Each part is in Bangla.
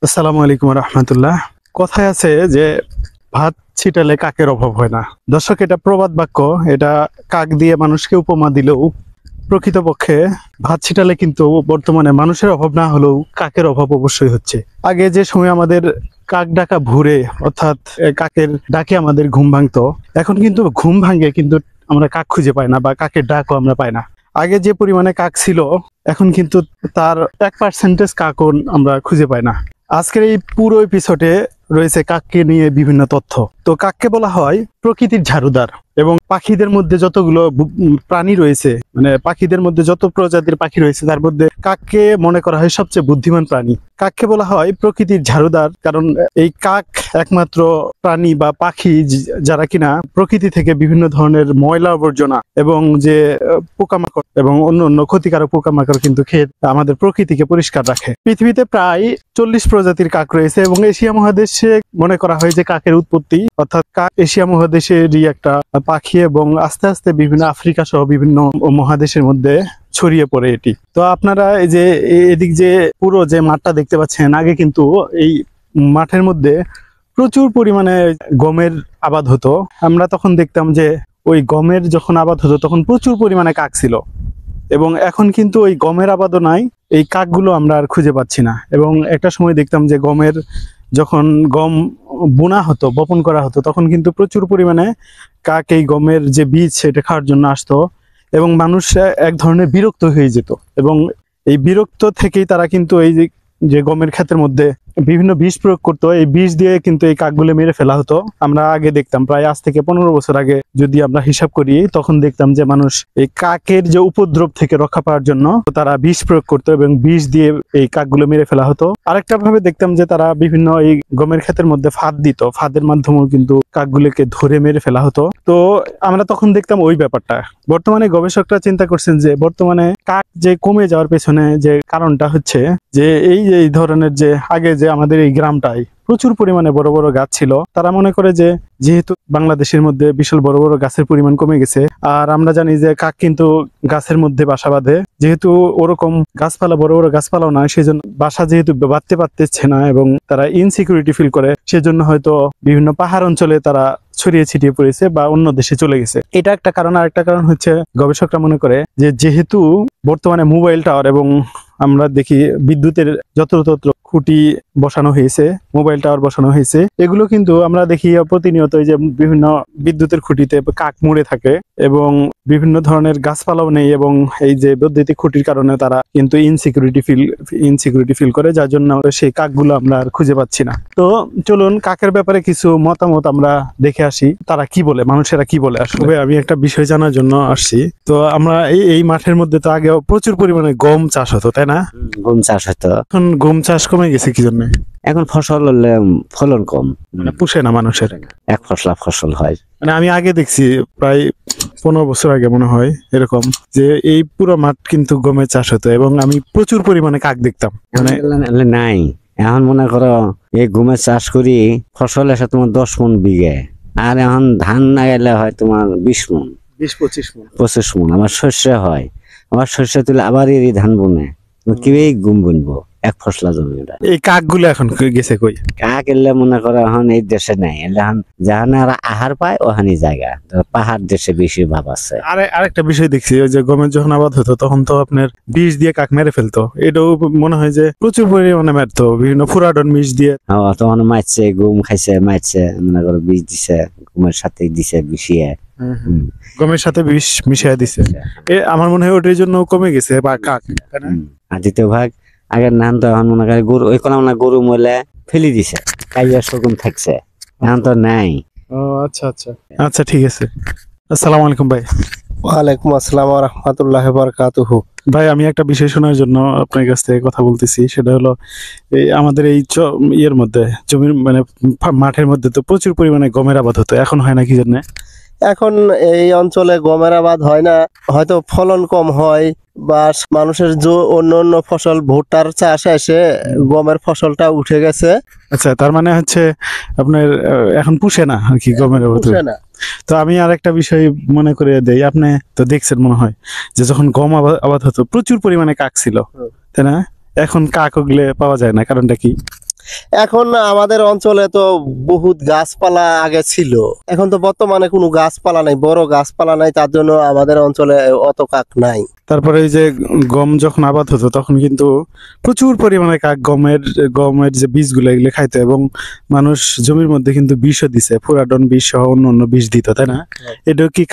আসসালামু আলাইকুম রহমতুল্লাহ। কথায় আছে যে ভাত ছিটালে কাকের অভাব হয় না। দর্শক, এটা প্রবাদ বাক্য। এটা কাক দিয়ে মানুষকে উপমা দিলেও প্রকৃতপক্ষে ভাত ছিটালে কিন্তু বর্তমানে মানুষের অভাব না হলেও কাকের অভাব অবশ্যই হচ্ছে। আগে যে সময় আমাদের কাক ডাকা ভোরে, অর্থাৎ কাকের ডাকে আমাদের ঘুম ভাঙতো, এখন কিন্তু ঘুম ভাঙে কিন্তু আমরা কাক খুঁজে পাই না, বা কাকের ডাকও আমরা পাই না। আগে যে পরিমাণে কাক ছিল, এখন কিন্তু তার 1% কাকও আমরা খুঁজে পাই না। আজকের এই পুরো এপিসোডে রয়েছে কাককে নিয়ে বিভিন্ন তথ্য। তো কাককে বলা হয় প্রকৃতির ঝাড়ুদার, এবং পাখিদের মধ্যে যতগুলো প্রাণী রয়েছে, মানে পাখিদের মধ্যে যত প্রজাতির পাখি রয়েছে তার মধ্যে কাককে মনে করা হয় সবচেয়ে বুদ্ধিমান প্রাণী। কাককে বলা হয় প্রকৃতির ঝাড়ুদার, কারণ এই কাক একমাত্র প্রাণী বা পাখি যারা কিনা প্রকৃতি থেকে বিভিন্ন ধরনের ময়লা আবর্জনা এবং যে পোকামাকড় এবং অন্য অন্য ক্ষতিকারক পোকামাকড় কিন্তু খেয়ে আমাদের প্রকৃতিকে পরিষ্কার রাখে। পৃথিবীতে প্রায় 40 প্রজাতির কাক রয়েছে, এবং এশিয়া মহাদেশে মনে করা হয় যে কাকের উৎপত্তি, অর্থাৎ কাক এশিয়া মহাদেশেরই একটা পাখি, এবং আস্তে আস্তে বিভিন্ন আফ্রিকা সহ বিভিন্ন মহাদেশের মধ্যে ছড়িয়ে পড়ে এটি। তো আপনারা এই যে এদিক যে পুরো যে মাঠটা দেখতে পাচ্ছেন, আগে কিন্তু এই মাঠের মধ্যে প্রচুর পরিমাণে গমের আবাদ হতো। আমরা তখন দেখতাম যে ওই গমের যখন আবাদ হতো তখন প্রচুর পরিমাণে কাক ছিল, এবং এখন কিন্তু ওই গমের আবাদও নাই, এই কাকগুলো আমরা আর খুঁজে পাচ্ছি না। এবং একটা সময় দেখতাম যে যখন গম বোনা হতো, বপন করা হতো, তখন কিন্তু প্রচুর পরিমাণে কাক এই গমের যে বীজ সেটা খাওয়ার জন্য আসতো, এবং মানুষ এক ধরনের বিরক্ত হয়ে যেত, এবং এই বিরক্ত থেকেই তারা কিন্তু এই যে গমের ক্ষেতের মধ্যে বিভিন্ন বিষ প্রয়োগ করতো। এই বিষ দিয়ে কিন্তু এই কাকগুলো মেরে ফেলা হতো। আমরা আগে দেখতাম, প্রায় আজ থেকে 15 বছর আগে যদি আমরা হিসাব করি, তখন দেখতাম যে মানুষ এই কাকের যে উপদ্রব থেকে রক্ষা পাওয়ার জন্য তারা বিষ প্রয়োগ করতো, এবং বিষ দিয়ে এই কাকগুলো মেরে ফেলা হতো। আরেকটা ভাবে দেখতাম যে তারা বিভিন্ন এই গমের ক্ষেতের মধ্যে ফাঁদ দিত, ফাঁদের মাধ্যমেও কিন্তু কাকগুলোকে ধরে মেরে ফেলা হতো। তো আমরা তখন দেখতাম ওই ব্যাপারটা। বর্তমানে গবেষকরা চিন্তা করছেন যে বর্তমানে কাক যে কমে যাওয়ার পেছনে যে কারণটা হচ্ছে যে এই ধরনের যে আগে যে আমাদের এই গ্রামটায় প্রচুর পরিমাণে বড় বড় গাছ ছিল, তারা মনে করে যে যেহেতু বাংলাদেশের মধ্যে বিশাল বড় বড় গাছের পরিমাণ কমে গেছে, আর আমরা জানি যে কাক কিন্তু গাছের মধ্যে বাসা বাঁধে, যেহেতু ওরকম গাছপালা বড় বড় গাছপালাও না, সেই জন্য বাসা যেহেতু বাঁধতে পারতেছে না এবং তারা ইনসিকিউরিটি ফিল করে, সেজন্য হয়তো বিভিন্ন পাহাড় অঞ্চলে তারা ছড়িয়ে ছিটিয়ে পড়েছে বা অন্য দেশে চলে গেছে। এটা একটা কারণ। আর একটা কারণ হচ্ছে গবেষকরা মনে করে যে যেহেতু বর্তমানে মোবাইল টাওয়ার এবং আমরা দেখি বিদ্যুতের যত্রতত্র খুঁটি বসানো হয়েছে, মোবাইল টাওয়ার বসানো হয়েছে, এগুলো কিন্তু আমরা দেখি প্রতিনিয়ত এই যে বিভিন্ন বিদ্যুতের খুঁটিতে কাক মুড়ে থাকে, এবং বিভিন্ন ধরনের গাছপালাও নেই, এবং এই যে বৈদ্যুতিক খুঁটির কারণে তারা কিন্তু ইনসিকিউরিটি ফিল করে, যার জন্য সেই কাকগুলো আমরা আর খুঁজে পাচ্ছি না। তো চলুন কাকের ব্যাপারে কিছু মতামত আমরা দেখে আসি, তারা কি বলে, মানুষেরা কি বলে। আসলে আমি একটা বিষয় জানার জন্য আসছি। তো আমরা এই মাঠের মধ্যে তো আগে প্রচুর পরিমাণে গম চাষ হতো, তাই না? গম চাষ হতো। এখন গম চাষ কমে গেছে কি জন্য? এখন ফসল হলে ফলন কম, মানে পুষে না মানুষের, এক ফসলা ফসল হয়। মানে আমি আগে দেখছি প্রায় 15 বছর আগে মনে হয় এরকম, যে এই পুরো মাঠ কিন্তু গমের চাষ হতো, এবং আমি প্রচুর পরিমাণে কাক দেখতাম। মানে নাই, এখন মনে করো এই গমের চাষ করি ফসল এসে তোমার 10 মণ বিঘে, আর এখন ধান না গেলে হয় তোমার 20 মণ, 25 মণ। আমার শস্য হয়, আমার শস্য তুলে আবার এই ধান বনে, কিভাবে গম বুনবো এক ফসলা জমি? ওটা এই কাকগুলো এখন গেছে কই? কাক এলে মনে করো এখন এই দেশে নাই, এলে এখন যেখানে আহার পায় ওখানে জায়গা, পাহাড় দেশে বেশি ভাব আছে। আরেকটা বিষয় দেখছি, ওই যে গমের যখন আবাদ হতো তখন তো আপনার বিষ দিয়ে কাক মেরে ফেলতো, এটাও মনে হয় যে প্রচুর পরিমাণে মারতো, বিভিন্ন ফুরাডন বিষ দিয়ে। তখন মারছে, গম খাইছে, মারছে, মনে করো বিষ দিছে, গমের সাথে দিছে মিশিয়ে, গমের সাথে বিষ মিশিয়ে দিছে। আমার মনে হয় ওটার জন্য কমে গেছে বা কাক। আর দ্বিতীয় ভাগ আগের নাম তো এখন মনে করে গরু, ওই কোন গরু মলে ফেলি দিছে, কাইয়া শগুন থাকছে, এখন তো নাই। ও আচ্ছা আচ্ছা আচ্ছা, ঠিক আছে। আসসালামু আলাইকুম ভাই। ওয়ালাইকুম আসসালাম ওয়া রাহমাতুল্লাহি ওয়া বারাকাতুহু। ভাই, আমি একটা বিষয় শোনার জন্য আপনার কাছ থেকে কথা বলতেছি। সেটা হলো এই আমাদের এই ইয়ের মধ্যে জমির মানে মাঠের মধ্যে তো প্রচুর পরিমাণে গমের আবাদ হতো, এখন হয় না কি জন্য? এখন এই অঞ্চলে গমের আবাদ হয় না, হয়তো ফলন কম হয়, বা মানুষের যে অন্য অন্য ফসল ভুট্টার চাষ এসে গমের ফসলটা উঠে গেছে। আচ্ছা, তার মানে হচ্ছে আপনার এখন পুষে না আর কি গমের আবাদ। তো আমি আর একটা বিষয় মনে করে দেই, আপনি তো দেখছেন মনে হয় যে যখন গম আবাদ হতো প্রচুর পরিমাণে কাক ছিল, তাই না? এখন কাক ওগুলো পাওয়া যায় না, কারণটা কি? এখন আমাদের অঞ্চলে তো বহুত গাছপালা আগে ছিল, এখন তো বর্তমানে কোনো গাছপালা নাই, বড় গাছপালা নাই, তার জন্য আমাদের অঞ্চলে অত কাক নাই। তারপরে এই যে গম যখন আবাদ হতো তখন কিন্তু প্রচুর পরিমাণে কাক গমের যে বীজগুলো এগুলো খাইতো, এবং মানুষ জমির মধ্যে কিন্তু বিষও দিছে, ফুরাডন বিষ সহ অন্য অন্য বিষ দিত, তাই না? এটা কি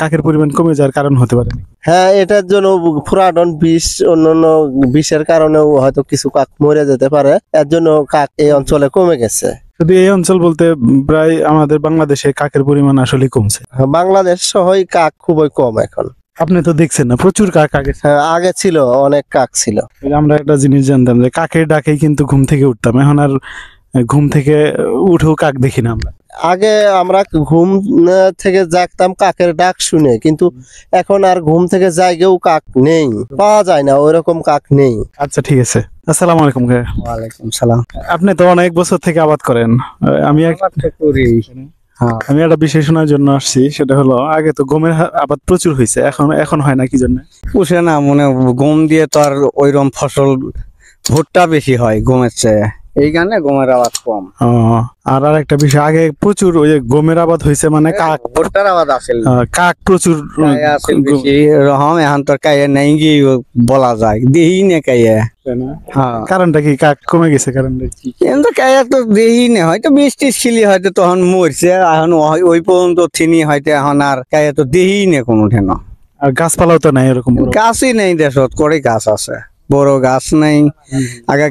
কাকের পরিমাণ কমে যাওয়ার কারণ হতে পারে? হ্যাঁ, এটার জন্য ফুরাডন বিষ অন্যান্য বিষের কারণেও হয়তো কিছু কাক মরে যেতে পারে, এর জন্য কাক এই অঞ্চলে কমে গেছে। শুধু এই অঞ্চল বলতে প্রায় আমাদের বাংলাদেশে কাকের পরিমাণ আসলে কমছে। বাংলাদেশ সহই কাক খুবই কম এখন। আপনি তো দেখছেন না, প্রচুর কাক আগে। হ্যাঁ, আগে ছিল, অনেক কাক ছিল। আমরা একটা জিনিস জানতাম যে কাকের ডাকেই কিন্তু ঘুম থেকে উঠতাম, এখন আর ঘুম থেকে উঠেও কাক দেখি না আমরা। আগে আমরা ঘুম থেকে জাগতাম কাকের ডাক শুনে, কিন্তু এখন আর ঘুম থেকে জাগেও কাক নেই, পাওয়া যায় না, ওইরকম কাক নেই। আচ্ছা, ঠিক আছে। আসসালামু আলাইকুম কাকা। ওয়ালাইকুম সালাম। আপনি তো অনেক বছর থেকে আবাদ করেন। আমি একটা বিষয় শোনার জন্য আসছি, সেটা হলো আগে তো গমের আবাদ প্রচুর হয়েছে, এখন হয় না কি জন্য? পুষে না, মনে গম দিয়ে তো আর ওইরকম ফসল, ভুট্টা বেশি হয় গমের চেয়ে, এই কারণে গমের আবাদ কম। আর একটা বিষয়, আগে প্রচুর ওই যে গমের আবাদ হয়েছে, মানে কাক, ভুট্টার আবাদ আছে, কাক প্রচুর বেশি রকম। এখন তো কাইয়ে নাই গিয়ে বলা যায়, দেহি না কাইয়ে। হ্যাঁ, কারণটা কি? কাক কমে গেছে কারণটা কি? কিন্তু কাইয়ে তো দেহি না, হয়তো বৃষ্টি ছিলি হয়তো তখন মরছে, এখন ওই পর্যন্ত থিনি হয়তো, এখন আর কাইয়ে তো দেহি না কোনো ঠেন। আর গাছপালাও তো নাই এরকম বড়। গাছই নেই দেশত, করে গাছ আছে, বড় গাছ নেই। আগে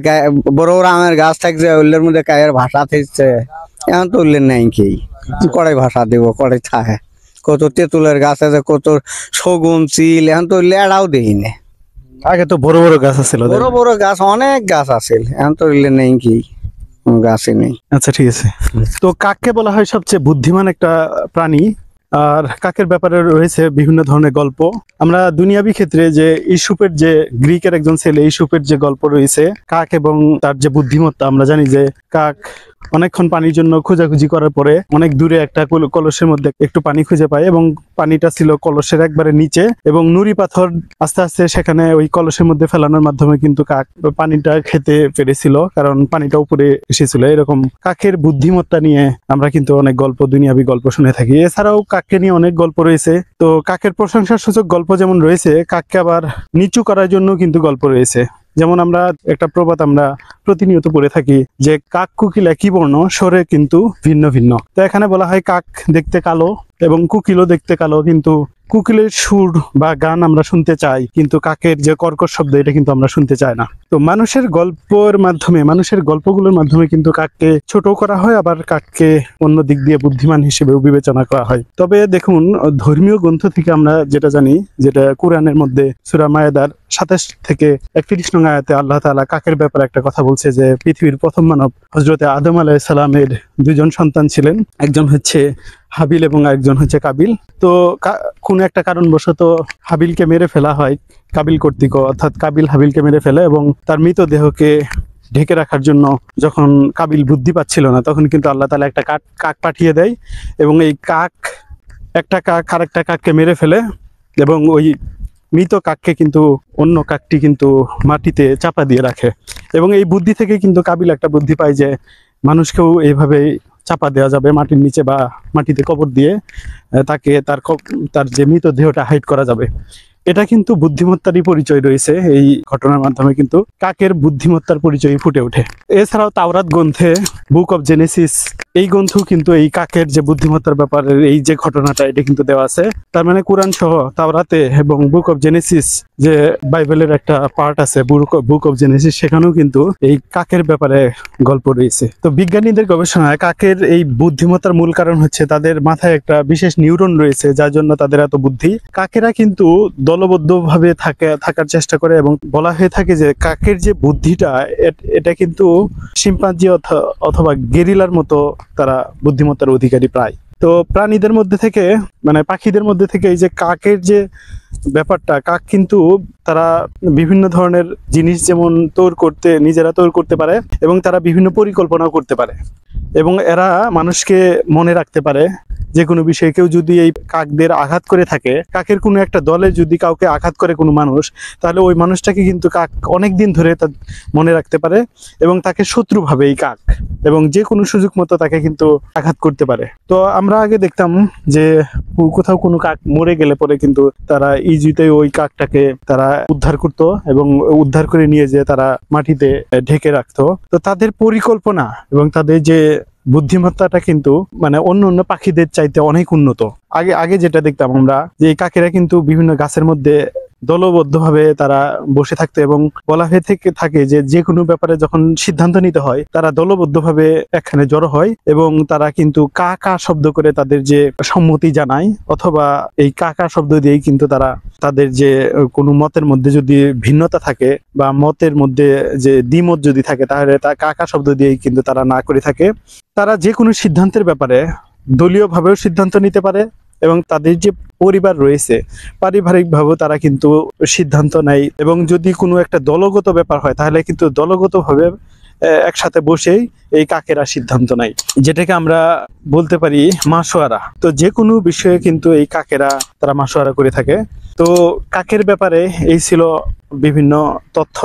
বড় বড় আমের গাছ থাকছে, ওইলের মধ্যে কায়ের ভাষা থাকছে, এখন তো উল্লের নাই কি করে ভাষা দিব, করে থাকে। কত তেঁতুলের গাছ আছে, কত শগুন, চিল, এখন তো লেড়াও দেখি না। আগে তো বড় বড় গাছ আছিল, বড় বড় গাছ, অনেক গাছ আছিল, এখন তো উল্লের নেই কি, গাছই নেই। আচ্ছা, ঠিক আছে। তো কাককে বলা হয় সবচেয়ে বুদ্ধিমান একটা প্রাণী। আর কাকের ব্যাপারে রয়েছে বিভিন্ন ধরনের গল্প। আমরা দুনিয়াবি ক্ষেত্রে যে ইসুপের, যে গ্রিকের একজন ছেলে ইসুপের যে গল্প রয়েছে কাক এবং তার যে বুদ্ধিমত্তা, আমরা জানি যে কাক অনেকক্ষণ পানির জন্য খোঁজাখুঁজি করার পরে অনেক দূরে একটা কলসের মধ্যে একটু পানি খুঁজে পায়, এবং পানিটা ছিল কলসের একবারে নিচে, এবং নুড়ি পাথর আস্তে আস্তে সেখানে ওই কলসের মধ্যে ফেলানোর মাধ্যমে কিন্তু কাক পানিটা খেতে পেরেছিল, কারণ পানিটা উপরে এসেছিল। এরকম কাকের বুদ্ধিমত্তা নিয়ে আমরা কিন্তু অনেক গল্প, দুনিয়াবি গল্প শুনে থাকি। এছাড়াও কাককে নিয়ে অনেক গল্প রয়েছে। তো কাকের প্রশংসার সূচক গল্প যেমন রয়েছে, কাককে আবার নিচু করার জন্য কিন্তু গল্প রয়েছে। যেমন আমরা একটা প্রবাদ আমরা প্রতিনিয়ত পড়ে থাকি যে কাক কুকিল একই বর্ণ, স্বরে কিন্তু ভিন্ন ভিন্ন। তো এখানে বলা হয় কাক দেখতে কালো এবং কুকিলও দেখতে কালো, কিন্তু কুকিলের সুর বা গান আমরা শুনতে চাই, কিন্তু কাকের যে কর্কশ শব্দ এটা কিন্তু আমরা শুনতে চাই না। তো মানুষের গল্পগুলোর মাধ্যমে কিন্তু কাককে ছোট করা হয়, আবার কাককে অন্য দিক দিয়ে বুদ্ধিমান হিসেবেও বিবেচনা করা হয়। তবে দেখুন, ধর্মীয় গ্রন্থ থেকে আমরা যেটা জানি, যেটা কোরআনের মধ্যে সূরা মায়েদার 27 থেকে 31 নং আয়াতে আল্লাহ তাআলা কাকের ব্যাপারে একটা কথা বলছে যে পৃথিবীর প্রথম মানব হযরতে আদম আলাইহিস সালামের দুজন সন্তান ছিলেন, একজন হচ্ছে হাবিল এবং একজন হচ্ছে কাবিল। তো কোন একটা কারণবশত হাবিলকে মেরে ফেলা হয় কাবিল কর্তৃক, অর্থাৎ কাবিল হাবিলকে মেরে ফেলে, এবং তার মৃতদেহকে ঢেকে রাখার জন্য যখন কাবিল বুদ্ধি পাচ্ছিল না, তখন কিন্তু আল্লাহ তাআলা একটা কাক পাঠিয়ে দেয়, এবং এই একটা কাক আরেকটা কাককে মেরে ফেলে, এবং ওই মৃত কাককে কিন্তু অন্য কাকটি কিন্তু মাটিতে চাপা দিয়ে রাখে। এবং এই বুদ্ধি থেকে কিন্তু কাবিল একটা বুদ্ধি পায় যে মানুষকেও এইভাবে চাপা দেওয়া যাবে মাটির নিচে, বা মাটিতে কবর দিয়ে তাকে তার যে মৃতদেহটা হাইড করা যাবে। এটা কিন্তু বুদ্ধিমত্তারই পরিচয় রয়েছে। এই ঘটনার মাধ্যমে কিন্তু কাকের বুদ্ধিমত্তার পরিচয় ফুটে ওঠে। এছাড়াও তাওরাত গ্রন্থে বুক অফ জেনেসিস, এই গ্রন্থ কিন্তু এই কাকের যে বুদ্ধিমত্তার ব্যাপারে এই যে ঘটনাটা এটা কিন্তু দেওয়া আছে। তার মানে কোরআন সহ তাওরাতে এবং বুক অফ জেনেসিস, যে বাইবেলের একটা পার্ট আছে বুক অফ জেনেসিস, সেখানেও কিন্তু এই কাকের ব্যাপারে গল্প রয়েছে। তো বিজ্ঞানীদের গবেষণায় কাকের এই বুদ্ধিমত্তার মূল কারণ হচ্ছে তাদের মাথায় একটা বিশেষ নিউরন রয়েছে, যার জন্য তাদের এত বুদ্ধি। কাকেরা কিন্তু দলবদ্ধভাবে থাকার চেষ্টা করে, এবং বলা হয়ে থাকে যে কাকের যে বুদ্ধিটা এটা কিন্তু শিম্পাঞ্জি অথবা গেরিলার মতো তারা বুদ্ধিমত্তার অধিকারী প্রায়। তো প্রাণীদের মধ্যে থেকে, মানে পাখিদের মধ্যে থেকে এই যে কাকের যে ব্যাপারটা, কাক কিন্তু তারা বিভিন্ন ধরনের জিনিস যেমন নিজেরা তৈরি করতে পারে, এবং তারা বিভিন্ন পরিকল্পনাও করতে পারে, এবং এরা মানুষকে মনে রাখতে পারে, যে কোনো বিষয়ে কেউ যদি এই কাকদের আঘাত করে থাকে, কাকের কোনো একটা দলে যদি কাউকে আঘাত করে কোনো মানুষ, তাহলে ওই মানুষটাকে কিন্তু কাক অনেক দিন ধরে তার মনে রাখতে পারে এবং তাকে শত্রু ভাবে এই কাক, এবং যে কোনো সুযোগ মতো তাকে কিন্তু আঘাত করতে পারে। তো আমরা আগে দেখতাম যে কোথাও কোনো কাক মরে গেলে পরে কিন্তু তারা ইজিতে ওই কাকটাকে তারা উদ্ধার করতো এবং উদ্ধার করে নিয়ে যেয়ে তারা মাটিতে ঢেকে রাখতো। তো তাদের পরিকল্পনা এবং তাদের যে বুদ্ধিমত্তাটা কিন্তু মানে অন্য অন্য পাখিদের চাইতে অনেক উন্নত। আগে আগে যেটা দেখতাম আমরা, যে এই কাকেরা কিন্তু বিভিন্ন গাছের মধ্যে দলবদ্ধভাবে তারা বসে থাকতো এবং বলা হয়ে থাকে যে যে কোনো ব্যাপারে যখন সিদ্ধান্ত নিতে হয় তারা দলবদ্ধভাবে একখানে জড়ো হয় এবং তারা কিন্তু কা কা শব্দ করে তাদের যে সম্মতি জানায়, অথবা এই কা কা শব্দ দিয়েই কিন্তু তারা তাদের যে কোনো মতের মধ্যে যদি ভিন্নতা থাকে বা মতের মধ্যে যে দ্বিমত যদি থাকে, তাহলে তা কা কা শব্দ দিয়েই কিন্তু তারা না করে থাকে। তারা যে কোনো সিদ্ধান্তের ব্যাপারে দলীয়ভাবেও সিদ্ধান্ত নিতে পারে এবং তাদের যে পরিবার রয়েছে পারিবারিকভাবেও তারা কিন্তু সিদ্ধান্ত নেয়, এবং যদি কোনো একটা দলগত ব্যাপার হয় তাহলে কিন্তু দলগতভাবে একসাথে বসেই এই কাকেরা সিদ্ধান্ত নেয়, যেটাকে আমরা বলতে পারি মাসোয়ারা। তো যে কোনো বিষয়ে কিন্তু এই কাকেরা তারা মাসোয়ারা করে থাকে। তো কাকের ব্যাপারে এই ছিল বিভিন্ন তথ্য।